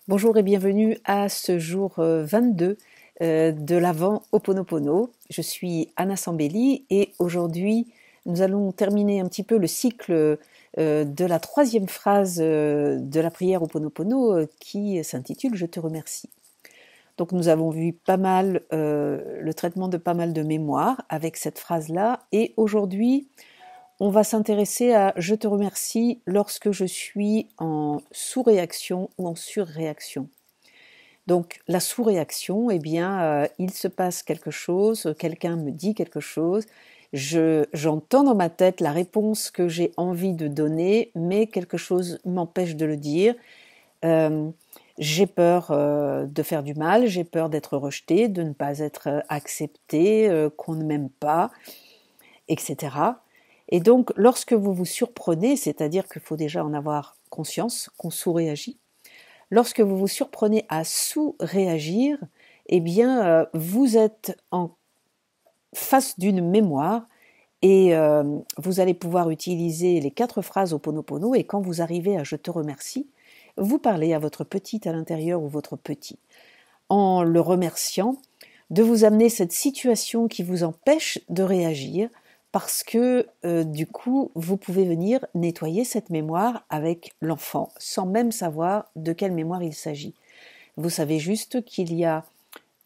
Bonjour et bienvenue à ce jour 22 de l'Avent Ho'oponopono. Je suis Anna Sambelli et aujourd'hui nous allons terminer un petit peu le cycle de la troisième phrase de la prière Ho'oponopono qui s'intitule « Je te remercie ». Donc nous avons vu pas mal le traitement de pas mal de mémoires avec cette phrase-là et aujourd'hui on va s'intéresser à « Je te remercie » lorsque je suis en sous-réaction ou en sur-réaction. Donc la sous-réaction, eh bien, il se passe quelque chose, quelqu'un me dit quelque chose, j'entends dans ma tête la réponse que j'ai envie de donner, mais quelque chose m'empêche de le dire. J'ai peur de faire du mal, j'ai peur d'être rejetée, de ne pas être acceptée, qu'on ne m'aime pas, etc. Et donc, lorsque vous vous surprenez, c'est-à-dire qu'il faut déjà en avoir conscience, qu'on sous-réagit, lorsque vous vous surprenez à sous-réagir, eh bien, vous êtes en face d'une mémoire et vous allez pouvoir utiliser les 4 phrases Ho'oponopono et quand vous arrivez à « Je te remercie », vous parlez à votre petite à l'intérieur ou votre petit, en le remerciant de vous amener cette situation qui vous empêche de réagir, parce que du coup, vous pouvez venir nettoyer cette mémoire avec l'enfant, sans même savoir de quelle mémoire il s'agit. Vous savez juste qu'il y a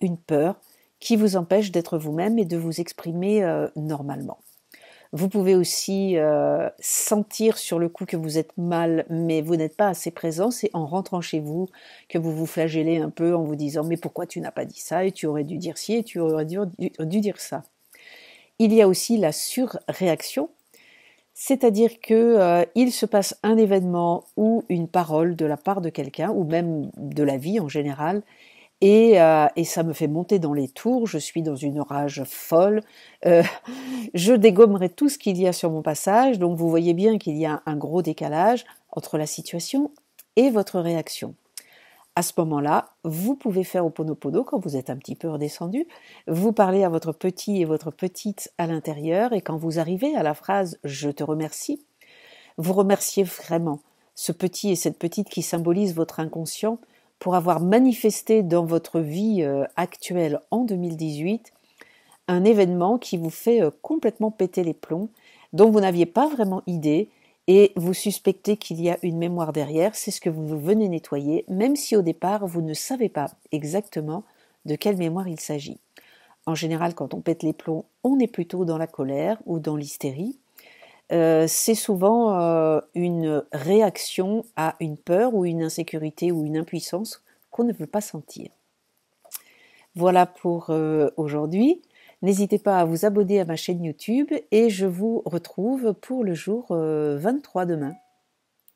une peur qui vous empêche d'être vous-même et de vous exprimer normalement. Vous pouvez aussi sentir sur le coup que vous êtes mal, mais vous n'êtes pas assez présent. C'est en rentrant chez vous que vous vous flagellez un peu en vous disant « Mais pourquoi tu n'as pas dit ça ? Et tu aurais dû dire ci, et tu aurais dû dire ça. » Il y a aussi la surréaction, c'est-à-dire que il se passe un événement ou une parole de la part de quelqu'un, ou même de la vie en général, et ça me fait monter dans les tours, je suis dans une rage folle, je dégommerai tout ce qu'il y a sur mon passage, donc vous voyez bien qu'il y a un gros décalage entre la situation et votre réaction. À ce moment-là, vous pouvez faire Ho'oponopono quand vous êtes un petit peu redescendu, vous parlez à votre petit et votre petite à l'intérieur, et quand vous arrivez à la phrase « Je te remercie », vous remerciez vraiment ce petit et cette petite qui symbolisent votre inconscient pour avoir manifesté dans votre vie actuelle en 2018 un événement qui vous fait complètement péter les plombs, dont vous n'aviez pas vraiment idée, et vous suspectez qu'il y a une mémoire derrière. C'est ce que vous venez nettoyer, même si au départ vous ne savez pas exactement de quelle mémoire il s'agit. En général, quand on pète les plombs, on est plutôt dans la colère ou dans l'hystérie. C'est souvent une réaction à une peur ou une insécurité ou une impuissance qu'on ne veut pas sentir. Voilà pour aujourd'hui. N'hésitez pas à vous abonner à ma chaîne YouTube et je vous retrouve pour le jour 23 demain.